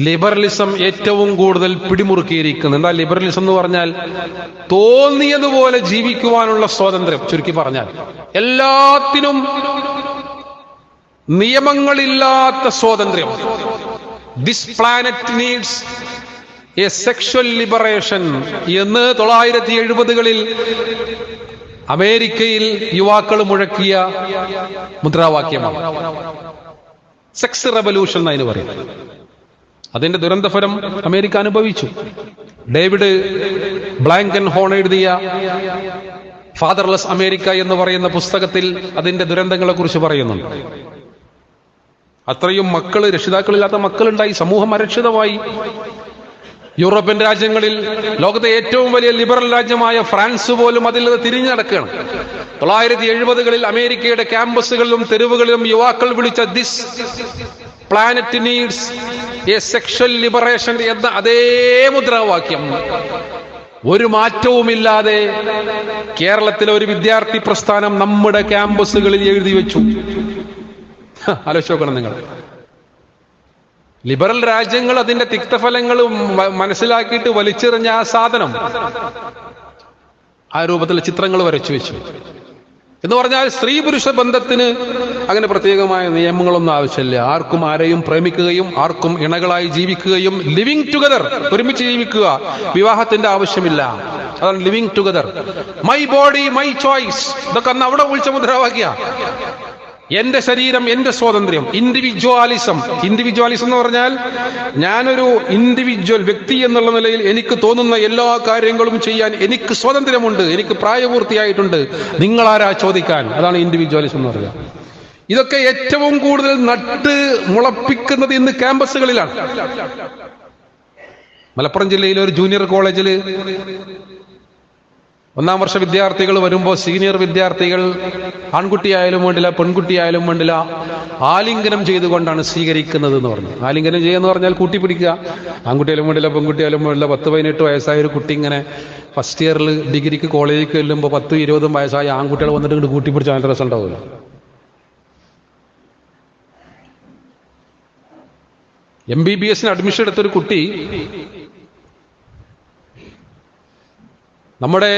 ലിബറലിസം ഏറ്റവും കൂടുതൽ പിടിമുറുക്കിയിരിക്കുന്നത്. എന്താ ലിബറലിസം എന്ന് പറഞ്ഞാൽ? തോന്നിയതുപോലെ ജീവിക്കുവാനുള്ള സ്വാതന്ത്ര്യം. ചുരുക്കി പറഞ്ഞാൽ എല്ലാത്തിനും നിയമങ്ങളില്ലാത്ത സ്വാതന്ത്ര്യം. This planet needs A sexual liberation എന്ന് 1970-കളിൽ അമേരിക്കയിൽ യുവാക്കൾ മുഴക്കിയ മുദ്രാവാക്യമാണ്. സെക്സ് റെവല്യൂഷൻ എന്നതിന് പറയും. അതിന്റെ ദുരന്തഫലം അമേരിക്ക അനുഭവിച്ചു. ഡേവിഡ് ബ്ലാങ്കൻ ഹോൺ എഴുതിയ ഫാദർലെസ് അമേരിക്ക എന്ന് പറയുന്ന പുസ്തകത്തിൽ അതിന്റെ ദുരന്തങ്ങളെ കുറിച്ച് പറയുന്നുണ്ട്. അത്രയും മക്കള്, രക്ഷിതാക്കളില്ലാത്ത മക്കളുണ്ടായി, സമൂഹം അരക്ഷിതമായി. യൂറോപ്യൻ രാജ്യങ്ങളിൽ ലോകത്തെ ഏറ്റവും വലിയ ലിബറൽ രാജ്യമായ ഫ്രാൻസ് പോലും അതിൽ തിരിഞ്ഞു നടക്കുകയാണ്. 1970-കളിൽ അമേരിക്കയുടെ ക്യാമ്പസുകളിലും തെരുവുകളിലും യുവാക്കൾ വിളിച്ച this planet needs A sexual liberation എന്ന അതേ മുദ്രാവാക്യം ഒരു മാറ്റവുമില്ലാതെ കേരളത്തിലെ ഒരു വിദ്യാർത്ഥി പ്രസ്ഥാനം നമ്മുടെ ക്യാമ്പസുകളിൽ എഴുതി വെച്ചു. ആലോചിച്ച് നോക്കണം നിങ്ങൾ. ലിബറൽ രാജ്യങ്ങൾ അതിന്റെ തിക്തഫലങ്ങൾ മനസ്സിലാക്കിയിട്ട് വലിച്ചെറിഞ്ഞ ആ സാധനം ആ രൂപത്തിൽ ചിത്രങ്ങൾ വരച്ചു വെച്ചു. എന്ന് പറഞ്ഞാൽ സ്ത്രീ പുരുഷ ബന്ധത്തിന് അങ്ങനെ പ്രത്യേകമായ നിയമങ്ങളൊന്നും ആവശ്യമില്ല. ആർക്കും ആരെയും പ്രേമിക്കുകയും ആർക്കും ഇണകളായി ജീവിക്കുകയും ലിവിങ് ടുഗദർ, ഒരുമിച്ച് ജീവിക്കുക, വിവാഹത്തിന്റെ ആവശ്യമില്ല. അതാണ് living together. My body my choice, ഇതൊക്കെ അന്ന് അവിടെ വിളിച്ച മുദ്രാവാക്യ. എന്റെ ശരീരം എന്റെ സ്വാതന്ത്ര്യം, ഇൻഡിവിജ്വാലിസം. ഇൻഡിവിജ്വാലിസം എന്ന് പറഞ്ഞാൽ ഞാനൊരു ഇൻഡിവിജ്വൽ വ്യക്തി എന്നുള്ള നിലയിൽ എനിക്ക് തോന്നുന്ന എല്ലാ കാര്യങ്ങളും ചെയ്യാൻ എനിക്ക് സ്വാതന്ത്ര്യമുണ്ട്, എനിക്ക് പ്രായപൂർത്തിയായിട്ടുണ്ട്, നിങ്ങളാരാ ചോദിക്കാൻ? അതാണ് ഇൻഡിവിജ്വാലിസം എന്ന് പറയുക. ഇതൊക്കെ ഏറ്റവും കൂടുതൽ നട്ട് മുളപ്പിക്കുന്നത് ഇന്ന് ക്യാമ്പസുകളിലാണ്. മലപ്പുറം ജില്ലയിലെ ഒരു ജൂനിയർ കോളേജിൽ 1ാം വർഷ വിദ്യാർത്ഥികൾ വരുമ്പോൾ സീനിയർ വിദ്യാർത്ഥികൾ ആൺകുട്ടിയായാലും വേണ്ടില്ല പെൺകുട്ടിയായാലും വേണ്ടില്ല ആലിംഗനം ചെയ്തുകൊണ്ടാണ് സ്വീകരിക്കുന്നത് എന്ന് പറഞ്ഞു. ആലിംഗനം ചെയ്യുക എന്ന് പറഞ്ഞാൽ കൂട്ടിപ്പിടിക്കുക. ആൺകുട്ടിയായാലും വേണ്ടില്ല പെൺകുട്ടിയായാലും വേണ്ടില്ല 10-18 വയസ്സായ ഒരു കുട്ടി ഇങ്ങനെ ഫസ്റ്റ് ഇയറിൽ ഡിഗ്രിക്ക് കോളേജിലേക്ക് ചെല്ലുമ്പോൾ 10-20 വയസ്സായ ആൺകുട്ടികൾ വന്നിട്ട് ഇങ്ങോട്ട് കൂട്ടിപ്പിടിച്ച് നല്ല രസം ഉണ്ടാവില്ല. MBBS അഡ്മിഷൻ എടുത്തൊരു കുട്ടി നമ്മുടെ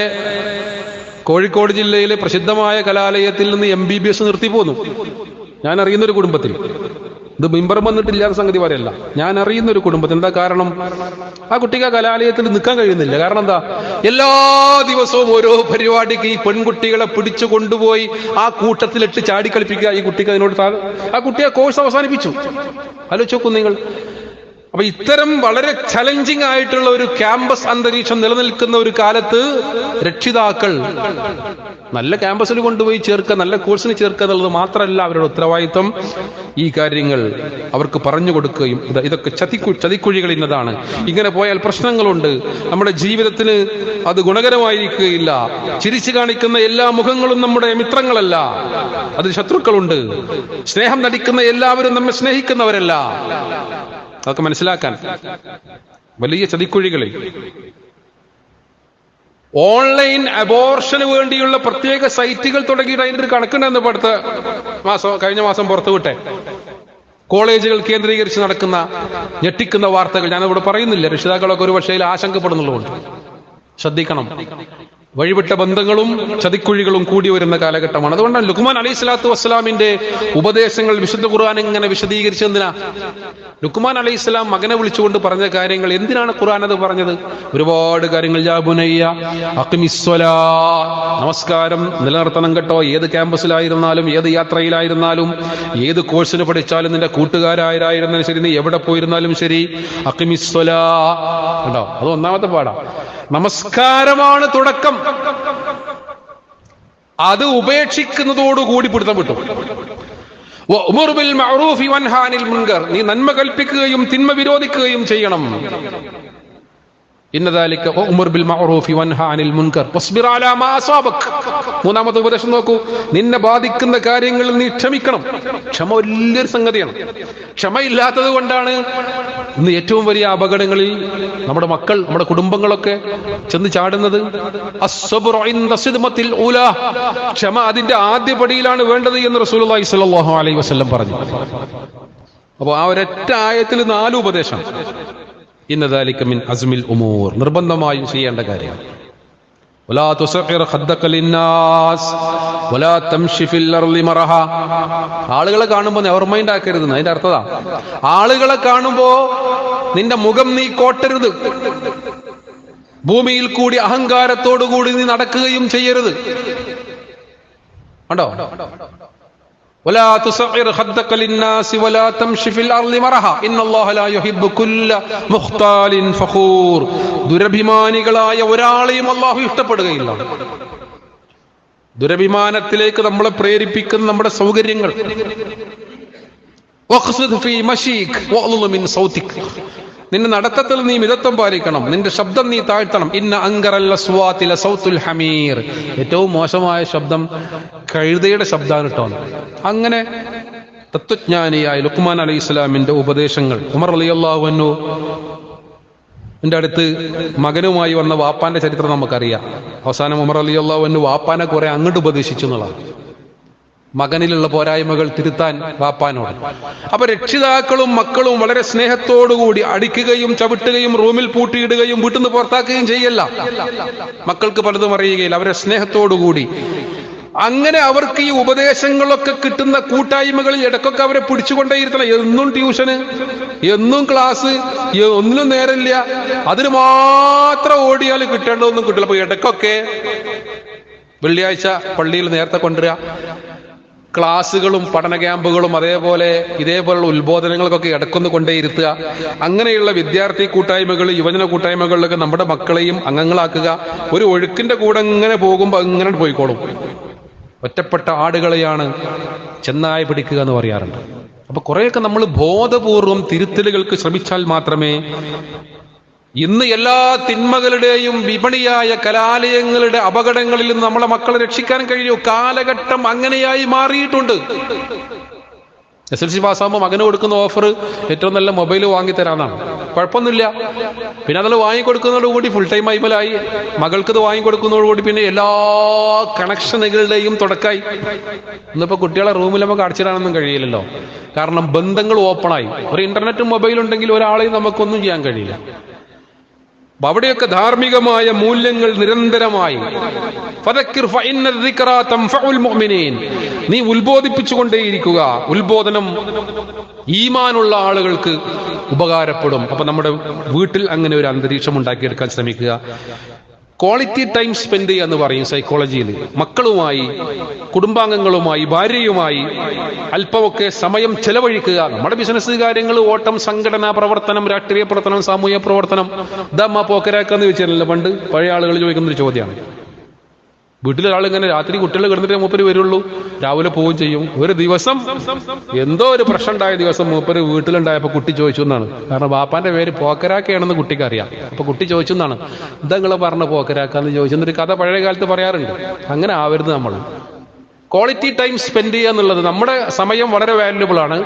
കോഴിക്കോട് ജില്ലയിലെ പ്രസിദ്ധമായ കലാലയത്തിൽ നിന്ന് MBBS നിർത്തിപ്പോന്നു. ഞാൻ അറിയുന്നൊരു കുടുംബത്തിൽ, ഇത് മിമ്പറും വന്നിട്ടില്ലാത്ത സംഗതി പറയല്ല, ഞാൻ അറിയുന്നൊരു കുടുംബത്തിൽ. എന്താ കാരണം? ആ കുട്ടിക്ക് ആ കലാലയത്തിൽ നിൽക്കാൻ കഴിയുന്നില്ല. കാരണം എന്താ? എല്ലാ ദിവസവും ഓരോ പരിപാടിക്ക് ഈ പെൺകുട്ടികളെ പിടിച്ചു കൊണ്ടുപോയി ആ കൂട്ടത്തിലിട്ട് ചാടിക്കളിപ്പിക്കുക. ഈ കുട്ടിക്ക് അതിനോട് ആ കുട്ടി ആ കോഴ്സ് അവസാനിപ്പിച്ചു. ആലോചിച്ച് നോക്കൂ നിങ്ങൾ. അപ്പൊ ഇത്തരം വളരെ ചലഞ്ചിങ് ആയിട്ടുള്ള ഒരു ക്യാമ്പസ് അന്തരീക്ഷം നിലനിൽക്കുന്ന ഒരു കാലത്ത് രക്ഷിതാക്കൾ നല്ല ക്യാമ്പസിൽ കൊണ്ടുപോയി ചേർക്കുക, നല്ല കോഴ്സിന് ചേർക്കുക എന്നുള്ളത് മാത്രമല്ല അവരുടെ ഉത്തരവാദിത്വം. ഈ കാര്യങ്ങൾ അവർക്ക് പറഞ്ഞു കൊടുക്കുകയും ഇതൊക്കെ ചതിക്കുഴികൾ ഇന്നതാണ്, ഇങ്ങനെ പോയാൽ പ്രശ്നങ്ങളുണ്ട്, നമ്മുടെ ജീവിതത്തിന് അത് ഗുണകരമായിരിക്കുകയില്ല, ചിരിച്ചു കാണിക്കുന്ന എല്ലാ മുഖങ്ങളും നമ്മുടെ മിത്രങ്ങളല്ല, അത് ശത്രുക്കളുണ്ട്, സ്നേഹം നടിക്കുന്ന എല്ലാവരും നമ്മെ സ്നേഹിക്കുന്നവരല്ല. അതൊക്കെ മനസ്സിലാക്കാൻ വലിയ ചതിക്കുഴികളിൽ ഓൺലൈൻ അബോർഷന് വേണ്ടിയുള്ള പ്രത്യേക സൈറ്റുകൾ തുടങ്ങിയിട്ട് അതിൻ്റെ ഒരു കണക്കുണ്ടെന്ന് കഴിഞ്ഞ മാസം പുറത്തുവിട്ടെ. കോളേജുകൾ കേന്ദ്രീകരിച്ച് നടക്കുന്ന ഞെട്ടിക്കുന്ന വാർത്തകൾ ഞാനിവിടെ പറയുന്നില്ല. രക്ഷിതാക്കളൊക്കെ ഒരു പക്ഷേ ആശങ്കപ്പെടുന്നുള്ളതുകൊണ്ട് ശ്രദ്ധിക്കണം. വഴിവിട്ട ബന്ധങ്ങളും ചതിക്കുഴികളും കൂടി വരുന്ന കാലഘട്ടമാണ്. അതുകൊണ്ടാണ് ലുക്മാൻ അലൈഹി സ്വലാത്തു വസ്സലാമിന്റെ ഉപദേശങ്ങൾ വിശുദ്ധ ഖുർആൻ ഇങ്ങനെ വിശദീകരിച്ചെന്തിനാ? ലുക്മാൻ അലൈഹി സ്വലാം മകനെ വിളിച്ചുകൊണ്ട് പറഞ്ഞ കാര്യങ്ങൾ എന്തിനാണ് ഖുർആൻ അത് പറഞ്ഞത്? ഒരുപാട് കാര്യങ്ങൾ. യാ ബുനയ്യ അഖിമിസ്സലാ, നമസ്കാരം നിലനിർത്തണം കേട്ടോ. ഏത് ക്യാമ്പസിലായിരുന്നാലും, ഏത് യാത്രയിലായിരുന്നാലും, ഏത് കോഴ്സിന് പഠിച്ചാലും, നിന്റെ കൂട്ടുകാരായിരുന്നാലും ശരി, നീ എവിടെ പോയിരുന്നാലും ശരി, അഖിമിസ്സലാ കേട്ടോ. അത് ഒന്നാമത്തെ പാടാ. നമസ്കാരമാണ് തുടക്കം. അത് ഉപേക്ഷിക്കുന്നതോടുകൂടി പിടുത്തം വിട്ടു. വഅ്മുർ ബിൽ മഅറൂഫി വൻഹ അനിൽ മുൻകർ, നീ നന്മ കൽപ്പിക്കുകയും തിന്മ വിരോധിക്കുകയും ചെയ്യണം. ഇന്നദാലിക വഅ്മുർ ബിൽ മഅറൂഫി വൻഹ അനിൽ മുൻകർ വസ്ബിർ അലാ മാ അസാബക്. മൂന്നാമത്തെ ഉപദേശം നോക്കൂ, നിന്നെ ബാധിക്കുന്ന കാര്യങ്ങളിൽ നീ ക്ഷമിക്കണം. ക്ഷമ വലിയൊരു സംഗതിയാണ്. ക്ഷമയില്ലാത്തത് കൊണ്ടാണ് ഇന്ന് ഏറ്റവും വലിയ അപകടങ്ങളിൽ നമ്മുടെ മക്കൾ, നമ്മുടെ കുടുംബങ്ങളൊക്കെ ചെന്ന് ചാടുന്നത്. അസ്സബ്റു ഇൻദ സിദ്മത്തിൽ ഊലാ, ക്ഷമ അതിന്റെ ആദ്യ പടിയിലാണ് വേണ്ടത് എന്ന് റസൂലുള്ളാഹി സ്വല്ലല്ലാഹു അലൈഹി വസല്ലം പറഞ്ഞു. അപ്പോൾ ആ ഒരൊറ്റ ആയത്തിൽ 4 ഉപദേശം. ഇന്ന ദാലിക മിൻ അസ്മിൽ ഉമൂർ, നിർബന്ധമായും ചെയ്യേണ്ട കാര്യം. വലാ തുസഖിർ ഖദ്ദക ലിന്നാസ് വലാ തംശി ഫിൽ അർളി മറഹ. ആളുകളെ കാണുമ്പോൾ നെവർ മൈൻഡ് ആക്കരുത്. അതിന്റെ അർത്ഥതാ, ആളുകളെ കാണുമ്പോ നിന്റെ മുഖം നീ കോട്ടരുത്. ഭൂമിയിൽ കൂടി അഹങ്കാരത്തോടുകൂടി നീ നടക്കുകയും ചെയ്യരുത്. കണ്ടോ? ولا تصعر خدك للناس ولا تمشي في الارض مرحا ان الله لا يحب كل مختال فخور. ദുരഭിമാനികളായ ഒരാളെയും അല്ലാഹു ഇഷ്ടപ്പെടുകയില്ല. ദുരഭിമാനത്തിലേക്ക് നമ്മളെ പ്രേരിപ്പിക്കുന്ന നമ്മുടെ സൗകര്യങ്ങൾ. വഖ്സിദ് ഫീ മശീക് വഅ്ളു മിൻ സൗതിക്, നിന്റെ നടത്തത്തിൽ നീ മിതത്വം പാലിക്കണം, നിന്റെ ശബ്ദം നീ താഴ്ത്തണം. ഇന്ന അൻകറൽ അസ്വാതി ലസൗതുൽ ഹമീർ, ഏറ്റവും മോശമായ ശബ്ദം കഴുതയുടെ ശബ്ദമാണ് കേട്ടോ. അങ്ങനെ തത്വജ്ഞാനിയായ ലുക്മാൻ അലൈഹി സ്വലാമിന്റെ ഉപദേശങ്ങൾ. ഉമർ റളിയല്ലാഹു അൻഹു എന്റെ അടുത്ത് മകനുമായി വന്ന വാപ്പാന്റെ ചരിത്രം നമുക്കറിയാം. അവസാനം ഉമർ റളിയല്ലാഹു അൻഹു വാപ്പാനെ കുറെ അങ്ങോട്ട് ഉപദേശിച്ചു എന്നുള്ളതാണ്. മകനിലുള്ള പോരായ്മകൾ തിരുത്താൻ വാപ്പാനോട്. അപ്പൊ രക്ഷിതാക്കളും മക്കളും വളരെ സ്നേഹത്തോടുകൂടി അടിക്കുകയും ചവിട്ടുകയും റൂമിൽ പൂട്ടിയിടുകയും വീട്ടിൽ നിന്ന് പുറത്താക്കുകയും ചെയ്യല്ല. മക്കൾക്ക് പലതും അറിയുകയില്ല. അവരെ സ്നേഹത്തോടുകൂടി അങ്ങനെ അവർക്ക് ഈ ഉപദേശങ്ങളൊക്കെ കിട്ടുന്ന കൂട്ടായ്മകളിൽ ഇടയ്ക്കൊക്കെ അവരെ പിടിച്ചുകൊണ്ടേയിരുത്തണം. എന്നും ട്യൂഷന്, എന്നും ക്ലാസ്, ഒന്നിനും നേരമില്ല. അതിന് മാത്രം ഓടിയാൽ കിട്ടേണ്ടതൊന്നും കിട്ടില്ല. അപ്പൊ ഇടയ്ക്കൊക്കെ വെള്ളിയാഴ്ച പള്ളിയിൽ നേരത്തെ കൊണ്ടുവരിക, ക്ലാസ്സുകളും പഠന ക്യാമ്പുകളും അതേപോലെ ഇതേപോലുള്ള ഉത്ബോധനങ്ങൾക്കൊക്കെ ഇടക്കൊന്ന് കൊണ്ടേയിരുത്തുക. അങ്ങനെയുള്ള വിദ്യാർത്ഥി കൂട്ടായ്മകൾ, യുവജന കൂട്ടായ്മകളിലൊക്കെ നമ്മുടെ മക്കളെയും അംഗങ്ങളാക്കുക. ഒരു ഒഴുക്കിന്റെ കൂടെ ഇങ്ങനെ പോകുമ്പോൾ ഇങ്ങനെ പോയിക്കോളും. ഒറ്റപ്പെട്ട ആടുകളെയാണ് ചെന്നായ പിടിക്കുക എന്ന് പറയാറുണ്ട്. അപ്പൊ കുറെയൊക്കെ നമ്മൾ ബോധപൂർവം തിരുത്തലുകൾക്ക് ശ്രമിച്ചാൽ മാത്രമേ ഇന്ന് എല്ലാ തിന്മകളുടെയും വിപണിയായ കലാലയങ്ങളുടെ അപകടങ്ങളിൽ നിന്ന് നമ്മളെ മക്കളെ രക്ഷിക്കാൻ കഴിയൂ. കാലഘട്ടം അങ്ങനെയായി മാറിയിട്ടുണ്ട്. SLC പാസ്സാകുമ്പോൾ മകന് കൊടുക്കുന്ന ഓഫർ ഏറ്റവും നല്ല മൊബൈൽ വാങ്ങിത്തരാന്നാണ്. കുഴപ്പമൊന്നുമില്ല. പിന്നെ അതിൽ വാങ്ങിക്കൊടുക്കുന്നതോടുകൂടി ഫുൾ ടൈം ഐമലായി. മകൾക്ക് ഇത് വാങ്ങിക്കൊടുക്കുന്നതോടുകൂടി പിന്നെ എല്ലാ കണക്ഷനുകളുടെയും തുടക്കമായി. ഇന്നിപ്പോ കുട്ടികളെ റൂമിൽ നമുക്ക് അടച്ചിടാനൊന്നും കഴിയില്ലല്ലോ. കാരണം ബന്ധങ്ങൾ ഓപ്പണായി. ഒരു ഇന്റർനെറ്റും മൊബൈലും ഉണ്ടെങ്കിൽ ഒരാളെയും നമുക്കൊന്നും ചെയ്യാൻ കഴിയില്ല. അവിടെയൊക്കെ ധാർമ്മികമായ മൂല്യങ്ങൾ നിരന്തരമായി നീ ഉത്ബോധിപ്പിച്ചുകൊണ്ടേയിരിക്കുക. ഉത്ബോധനം ഈമാനുള്ള ആളുകൾക്ക് ഉപകാരപ്പെടും. അപ്പൊ നമ്മുടെ വീട്ടിൽ അങ്ങനെ ഒരു അന്തരീക്ഷം ഉണ്ടാക്കിയെടുക്കാൻ ശ്രമിക്കുക. ക്വാളിറ്റി ടൈം സ്പെൻഡ് ചെയ്യുക എന്ന് പറയും സൈക്കോളജിയിൽ. മക്കളുമായി, കുടുംബാംഗങ്ങളുമായി, ഭാര്യയുമായി അല്പമൊക്കെ സമയം ചെലവഴിക്കുക. നമ്മുടെ ബിസിനസ് കാര്യങ്ങൾ, ഓട്ടം, സംഘടനാ പ്രവർത്തനം, രാഷ്ട്രീയ പ്രവർത്തനം, സാമൂഹ്യ പ്രവർത്തനം, ഇതമ്മ പോക്കരാക്കാന്ന് ചോദിച്ചാലല്ലോ പണ്ട് പഴയ ആളുകൾ ചോദിക്കുന്നൊരു ചോദ്യമാണ്. വീട്ടിലൊരാൾ ഇങ്ങനെ രാത്രി കുട്ടികൾ കിടന്നിട്ട് മൂപ്പര് വരുള്ളൂ, രാവിലെ പോവുകയും ചെയ്യും. ഒരു ദിവസം എന്തോ ഒരു പ്രശ്നം ഉണ്ടായ ദിവസം മൂപ്പര് വീട്ടിലുണ്ടായപ്പോ കുട്ടി ചോദിച്ചു എന്നാണ്. കാരണം ബാപ്പാന്റെ പേര് പോക്കരാക്കയാണെന്ന് കുട്ടിക്ക് അറിയാം. അപ്പൊ കുട്ടി ചോദിച്ചു എന്നാണ്, എന്താ നിങ്ങള് പറഞ്ഞ പോക്കരാക്കാന്ന് ചോദിച്ചെന്നൊരു കഥ പഴയ കാലത്ത് പറയാറുണ്ട്. അങ്ങനെ ആവരുത് നമ്മൾ. ക്വാളിറ്റി ടൈം സ്പെൻഡ് ചെയ്യുക എന്നുള്ളത്, നമ്മുടെ സമയം വളരെ വാല്യുബിൾ ആണ്.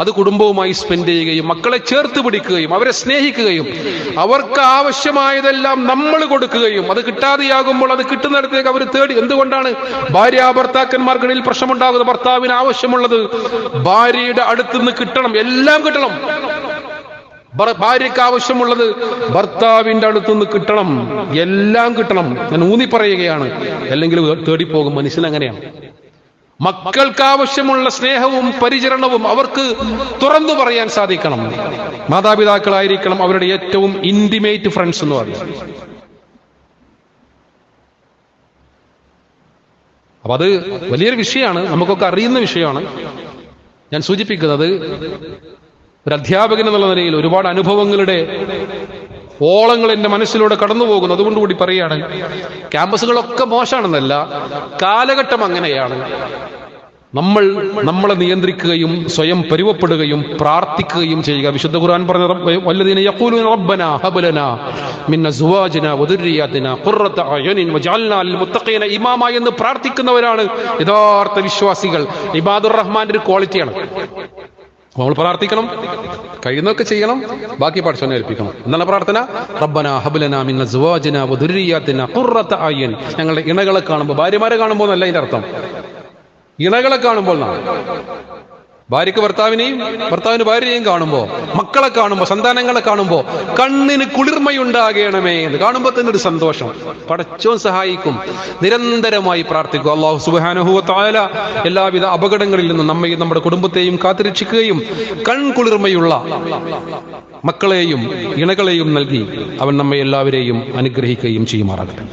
അത് കുടുംബവുമായി സ്പെൻഡ് ചെയ്യുകയും മക്കളെ ചേർത്ത് പിടിക്കുകയും അവരെ സ്നേഹിക്കുകയും അവർക്ക് ആവശ്യമായതെല്ലാം നമ്മൾ കൊടുക്കുകയും അത് കിട്ടാതെയാകുമ്പോൾ അത് കിട്ടുന്നിടത്തേക്ക് അവർ തേടി. എന്തുകൊണ്ടാണ് ഭാര്യ ഭർത്താക്കന്മാർക്കിടയിൽ പ്രശ്നമുണ്ടാകുന്നത്? ഭർത്താവിന് ആവശ്യമുള്ളത് ഭാര്യയുടെ അടുത്തുനിന്ന് കിട്ടണം, എല്ലാം കിട്ടണം. ഭാര്യയ്ക്ക് ആവശ്യമുള്ളത് ഭർത്താവിന്റെ അടുത്തുനിന്ന് കിട്ടണം, എല്ലാം കിട്ടണം. ഞാൻ ഊന്നി പറയുകയാണ്, അല്ലെങ്കിൽ തേടിപ്പോകും. മനുഷ്യൻ അങ്ങനെയാണ്. മക്കൾക്ക് ആവശ്യമുള്ള സ്നേഹവും പരിചരണവും അവർക്ക് തുറന്നു പറയാൻ സാധിക്കണം. മാതാപിതാക്കളായിരിക്കണം അവരുടെ ഏറ്റവും ഇന്റിമേറ്റ് ഫ്രണ്ട്സ് എന്ന് പറയുന്നത്. അപ്പൊ അത് വലിയൊരു വിഷയമാണ്, നമുക്കൊക്കെ അറിയുന്ന വിഷയമാണ്. ഞാൻ സൂചിപ്പിക്കുന്നത്, ഒരു അധ്യാപകൻ എന്നുള്ള നിലയിൽ ഒരുപാട് അനുഭവങ്ങളുടെ ഓളങ്ങൾ എന്റെ മനസ്സിലൂടെ കടന്നു പോകുന്നു. അതുകൊണ്ടുകൂടി പറയുകയാണ്, ക്യാമ്പസുകളൊക്കെ മോശമാണെന്നല്ല, കാലഘട്ടം അങ്ങനെയാണ്. നമ്മളെ നിയന്ത്രിക്കുകയും സ്വയം പരുവപ്പെടുകയും പ്രാർത്ഥിക്കുകയും ചെയ്യുക. വിശുദ്ധ ഖുർആൻ പറഞ്ഞ വല്ലദീന യഖൂലൂന റബ്ബനാ ഹബ് ലനാ മിൻ അസ്വാജിനാ വദുർരിയതിനാ ഖുർറത അയുനിൻ വജഅൽനാ ലിൽ മുത്തഖീന ഇമാമ എന്ന് പ്രാർത്ഥിക്കുന്നവരാണ് യഥാർത്ഥ വിശ്വാസികൾ. ഇബാദുർ റഹ്മാന്റെ ഒരു ക്വാളിറ്റിയാണ്. നമ്മൾ പ്രാർത്ഥിക്കണം, കഴിയുന്നതൊക്കെ ചെയ്യണം, ബാക്കി പഠിച്ചവനെ ഏൽപ്പിക്കണം. എന്താണ് പ്രാർത്ഥന? റബ്ബനാ ഹബ് ലനാ മിൻ അസ്വാജിനാ വദുർരിയതിനാ ഖുർറത അയുൻ. ഞങ്ങളുടെ ഇണകളെ കാണുമ്പോൾ, ഭാര്യമാരെ കാണുമ്പോൾ എന്നല്ല അതിന്റെ അർത്ഥം, ഇണകളെ കാണുമ്പോൾ എന്നാണ്. ഭാര്യയ്ക്ക് ഭർത്താവിനെയും ഭർത്താവിന് ഭാര്യയെയും കാണുമ്പോ, മക്കളെ കാണുമ്പോ, സന്താനങ്ങളെ കാണുമ്പോ കണ്ണിന് കുളിർമയുണ്ടാകണമേ എന്ന് കാണുമ്പോൾ തന്നെ ഒരു സന്തോഷം. പടച്ചോൻ സഹായിക്കും. നിരന്തരമായി പ്രാർത്ഥിക്കുക. അല്ലാഹു സുബ്ഹാനഹു വ തആല എല്ലാവിധ അപകടങ്ങളിൽ നിന്നും നമ്മയും നമ്മുടെ കുടുംബത്തെയും കാത്തുരക്ഷിക്കുകയും കൺകുളിർമയുള്ള മക്കളെയും ഇണകളെയും നൽകി അവൻ നമ്മെ എല്ലാവരെയും അനുഗ്രഹിക്കുകയും ചെയ്യുമാറാകട്ടെ.